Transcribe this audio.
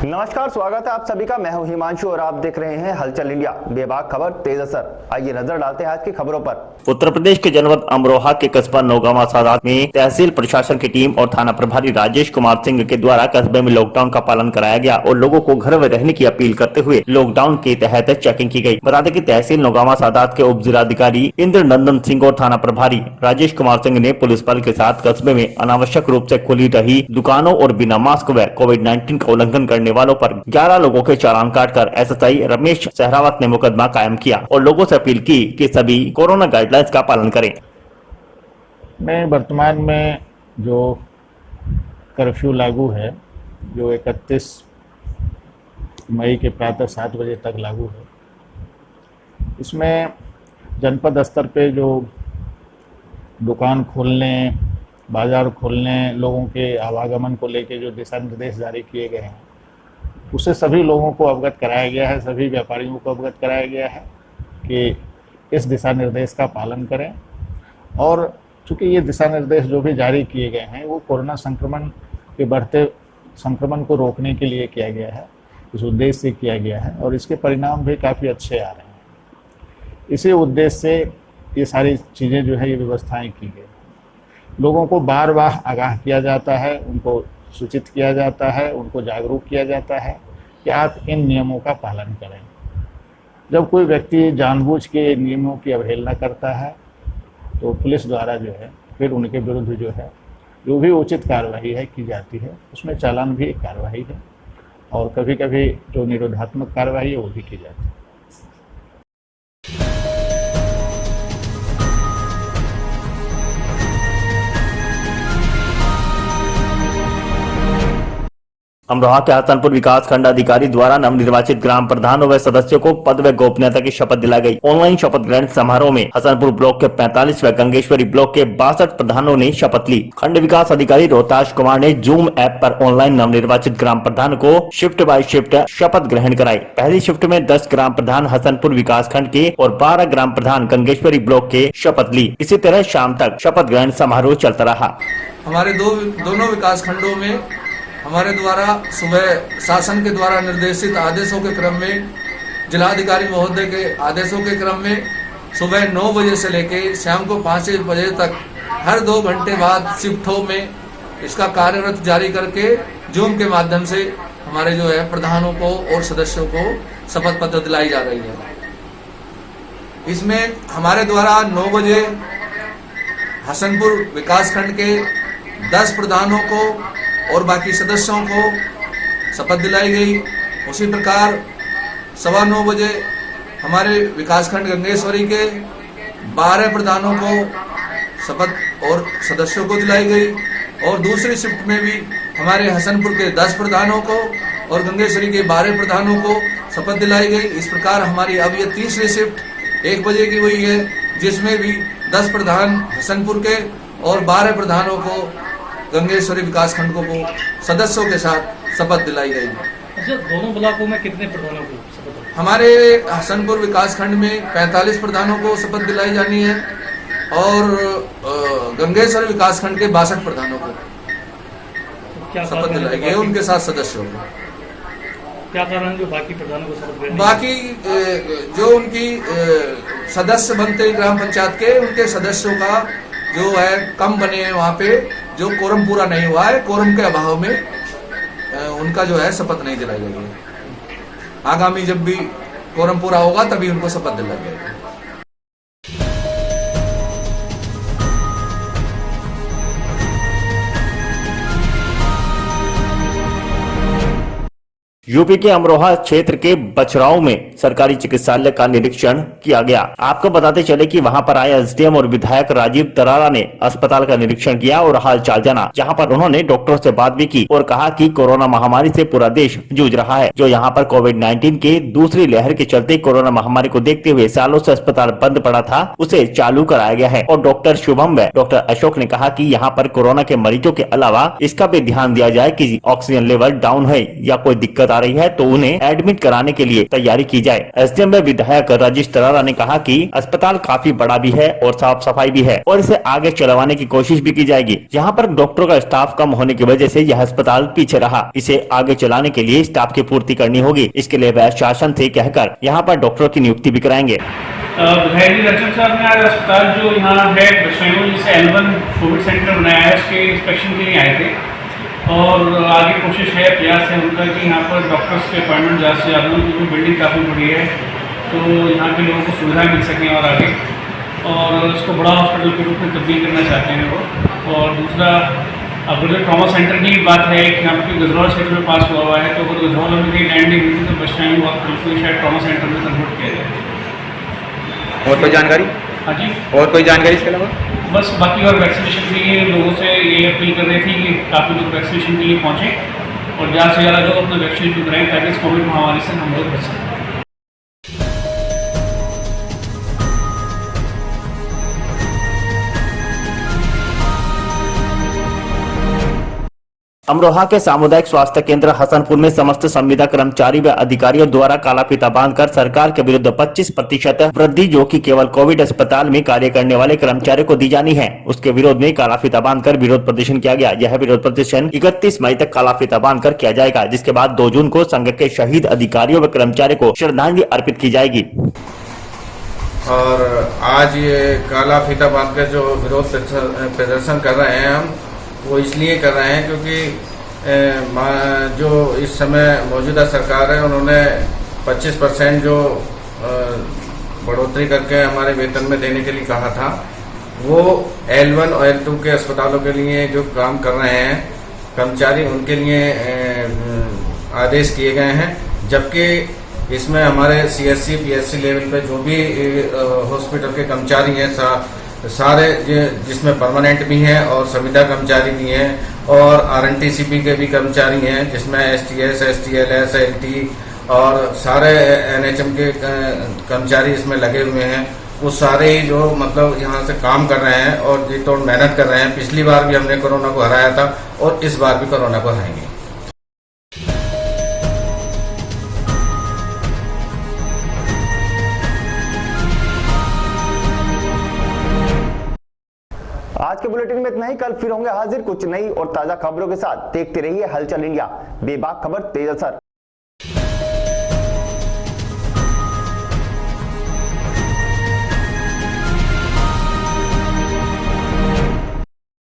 नमस्कार, स्वागत है आप सभी का। मैं हूं हिमांशु और आप देख रहे हैं हलचल इंडिया। बेबाक खबर तेज असर। आइए नजर डालते हैं आज की खबरों पर। उत्तर प्रदेश के जनपद अमरोहा के कस्बा नौगांवा सादात में तहसील प्रशासन की टीम और थाना प्रभारी राजेश कुमार सिंह के द्वारा कस्बे में लॉकडाउन का पालन कराया गया और लोगों को घर में रहने की अपील करते हुए लॉकडाउन के तहत चेकिंग की गई। बता दें कि तहसील नौगांवा सादात के उप जिलाधिकारी इंद्र नंदन सिंह और थाना प्रभारी राजेश कुमार सिंह ने पुलिस बल के साथ कस्बे में अनावश्यक रूप से खुली रही दुकानों और बिना मास्क व कोविड-19 का उल्लंघन करने वालों पर 11 लोगों के चालान काटकर एसएसआई रमेश सहरावत ने मुकदमा कायम किया और लोगों से अपील की कि सभी कोरोना गाइडलाइंस का पालन करें। में वर्तमान में जो कर्फ्यू लागू है, जो 31 मई के प्रातः 7 बजे तक लागू है, इसमें जनपद स्तर पे जो दुकान खोलने, बाजार खोलने, लोगों के आवागमन को लेके जो दिशा निर्देश जारी किए गए हैं, उससे सभी लोगों को अवगत कराया गया है, सभी व्यापारियों को अवगत कराया गया है कि इस दिशा निर्देश का पालन करें। और चूँकि ये दिशा निर्देश जो भी जारी किए गए हैं वो कोरोना संक्रमण के बढ़ते संक्रमण को रोकने के लिए किया गया है, इस उद्देश्य से किया गया है और इसके परिणाम भी काफ़ी अच्छे आ रहे हैं। इसी उद्देश्य से ये सारी चीज़ें जो है, ये व्यवस्थाएं की गई। लोगों को बार बार आगाह किया जाता है, उनको सूचित किया जाता है, उनको जागरूक किया जाता है कि आप इन नियमों का पालन करें। जब कोई व्यक्ति जानबूझ के नियमों की अवहेलना करता है तो पुलिस द्वारा जो है फिर उनके विरुद्ध जो भी उचित कार्रवाई है की जाती है। उसमें चालान भी एक कार्रवाई है और कभी कभी जो निरोधात्मक कार्रवाई है वो भी की जाती है। अमरोहा के हसनपुर विकास खंड अधिकारी द्वारा नवनिर्वाचित ग्राम प्रधानों व सदस्यों को पद व गोपनीयता की शपथ दिलाई गई। ऑनलाइन शपथ ग्रहण समारोह में हसनपुर ब्लॉक के 45 व गंगेश्वरी ब्लॉक के 62 प्रधानों ने शपथ ली। खंड विकास अधिकारी रोहताश कुमार ने जूम ऐप पर ऑनलाइन नवनिर्वाचित ग्राम प्रधान को शिफ्ट बाय शिफ्ट शपथ ग्रहण कराई। पहली शिफ्ट में 10 ग्राम प्रधान हसनपुर विकास खंड के और 12 ग्राम प्रधान गंगेश्वरी ब्लॉक के शपथ ली। इसी तरह शाम तक शपथ ग्रहण समारोह चलता रहा। हमारे दोनों विकास खंडों में हमारे द्वारा सुबह शासन के द्वारा निर्देशित आदेशों के क्रम में, जिलाधिकारी महोदय के आदेशों के क्रम में सुबह 9 बजे से लेके शाम को 5 बजे तक हर 2 घंटे बाद शिफ्टों में इसका कार्यरत जारी करके जूम के माध्यम से हमारे जो है प्रधानों को और सदस्यों को शपथ पत्र दिलाई जा रही है। इसमें हमारे द्वारा 9 बजे हसनपुर विकासखंड के 10 प्रधानों को और बाकी सदस्यों को शपथ दिलाई गई। उसी प्रकार 9:15 बजे हमारे विकासखंड गंगेश्वरी के 12 प्रधानों को शपथ और सदस्यों को दिलाई गई और दूसरी शिफ्ट में भी हमारे हसनपुर के 10 प्रधानों को और गंगेश्वरी के 12 प्रधानों को शपथ दिलाई गई। इस प्रकार हमारी अब ये तीसरी शिफ्ट 1 बजे की हुई है, जिसमें भी 10 प्रधान हसनपुर के और 12 प्रधानों को गंगेश्वरी विकासखंड को सदस्यों के साथ शपथ दिलाई गई। अच्छा, दोनों ब्लॉकों में कितने प्रधानों को शपथ? हमारे हसनपुर विकासखंड में 45 प्रधानों को शपथ दिलाई जानी है और गंगेश्वरी विकासखंड के 62 प्रधानों को शपथ दिलाई गई, उनके साथ सदस्यों को। क्या कारण जो बाकी प्रधानों को शपथ? बाकी जो उनकी सदस्य बनते ग्राम पंचायत के, उनके सदस्यों का जो है कम बने हैं, वहाँ पे जो कोरम पूरा नहीं हुआ है, कोरम के अभाव में उनका जो है शपथ नहीं दिलाई गई है। आगामी जब भी कोरम पूरा होगा तभी उनको शपथ दिलाई जाएगी। यूपी के अमरोहा क्षेत्र के बछराव में सरकारी चिकित्सालय का निरीक्षण किया गया। आपको बताते चले कि वहां पर आए एसडीएम और विधायक राजीव तरारा ने अस्पताल का निरीक्षण किया और हाल चाल जाना, जहां पर उन्होंने डॉक्टरों से बात भी की और कहा कि कोरोना महामारी से पूरा देश जूझ रहा है। जो यहाँ पर कोविड-19 के दूसरी लहर के चलते कोरोना महामारी को देखते हुए सालों से अस्पताल बंद पड़ा था, उसे चालू कराया गया है। और डॉक्टर शुभम व डॉक्टर अशोक ने कहा कि यहाँ पर कोरोना के मरीजों के अलावा इसका भी ध्यान दिया जाए कि ऑक्सीजन लेवल डाउन है या कोई दिक्कत आ रही है तो उन्हें एडमिट कराने के लिए तैयारी की जाए। एसडीएम व विधायक राजेश तरारा ने कहा कि अस्पताल काफी बड़ा भी है और साफ सफाई भी है और इसे आगे चलवाने की कोशिश भी की जाएगी। यहाँ पर डॉक्टरों का स्टाफ कम होने की वजह से यह अस्पताल पीछे रहा। इसे आगे चलाने के लिए स्टाफ की पूर्ति करनी होगी। इसके लिए वह शासन से कहकर यहाँ पर डॉक्टरों की नियुक्ति भी कराएंगे। विधायक रजत साहब ने आज अस्पताल जो यहाँ है बच्चों जिसे L1 कोविड सेंटर बनाया है उसके इंस्पेक्शन के लिए आए थे और आगे कोशिश है, प्रयास है उनका कि यहाँ पर डॉक्टर्स के अपॉइंटमेंट ज़्यादा से ज़्यादा हो, क्योंकि बिल्डिंग काफ़ी बड़ी है तो यहाँ के लोगों को सुविधा मिल सकें और आगे और इसको बड़ा हॉस्पिटल के रूप में तब्दील करना चाहते हैं वो। और दूसरा अगर जो ट्रॉमा सेंटर की बात है कि यहाँ पे गजरौल क्षेत्र में पास हुआ है तो अगर गजरौल में कहीं लैंड नहीं मिलती तो बच्चों हॉस्पिटल को शायद ट्रॉमा सेंटर में कन्वर्ट किया जाए। और कोई जानकारी? हाँ जी, और कोई जानकारी इसके अलावा? बस बाकी और वैक्सीनेशन के लिए लोगों से ये अपील कर रहे थे कि काफ़ी लोग वैक्सीनेशन के लिए पहुँचें और ज़्यादा से ज़्यादा लोग अपना वैक्सीनेशन कराएं ताकि इस कोविड महामारी से हम लोग बच सकें। अमरोहा के सामुदायिक स्वास्थ्य केंद्र हसनपुर में समस्त संविदा कर्मचारी व अधिकारियों द्वारा काला फीता बांधकर सरकार के विरुद्ध 25% वृद्धि जो कि केवल कोविड अस्पताल में कार्य करने वाले कर्मचारियों को दी जानी है, उसके विरोध में काला फीता बांधकर विरोध प्रदर्शन किया गया। यह विरोध प्रदर्शन 31 मई तक काला फीता बांधकर किया जाएगा, जिसके बाद 2 जून को संघ के शहीद अधिकारियों व कर्मचारियों को श्रद्धांजलि अर्पित की जाएगी। और आज ये काला फीता बांधकर जो विरोध प्रदर्शन कर रहे हैं हम वो इसलिए कर रहे हैं क्योंकि जो इस समय मौजूदा सरकार है उन्होंने 25% जो बढ़ोतरी करके हमारे वेतन में देने के लिए कहा था, वो L1 और L2 के अस्पतालों के लिए जो काम कर रहे हैं कर्मचारी उनके लिए आदेश किए गए हैं, जबकि इसमें हमारे CSC PSC लेवल पे जो भी हॉस्पिटल के कर्मचारी हैं सारे जिसमें परमानेंट भी हैं और संविदा कर्मचारी भी हैं और RNTCP के भी कर्मचारी हैं जिसमें STS, STLS, LT और सारे NHM के कर्मचारी इसमें लगे हुए हैं। वो सारे ही जो मतलब यहाँ से काम कर रहे हैं और जी तोड़ मेहनत कर रहे हैं। पिछली बार भी हमने कोरोना को हराया था और इस बार भी कोरोना को हराएंगे। आज के बुलेटिन में इतना ही। कल फिर होंगे हाजिर कुछ नई और ताजा खबरों के साथ। देखते रहिए हलचल इंडिया, बेबाक खबर तेज असर।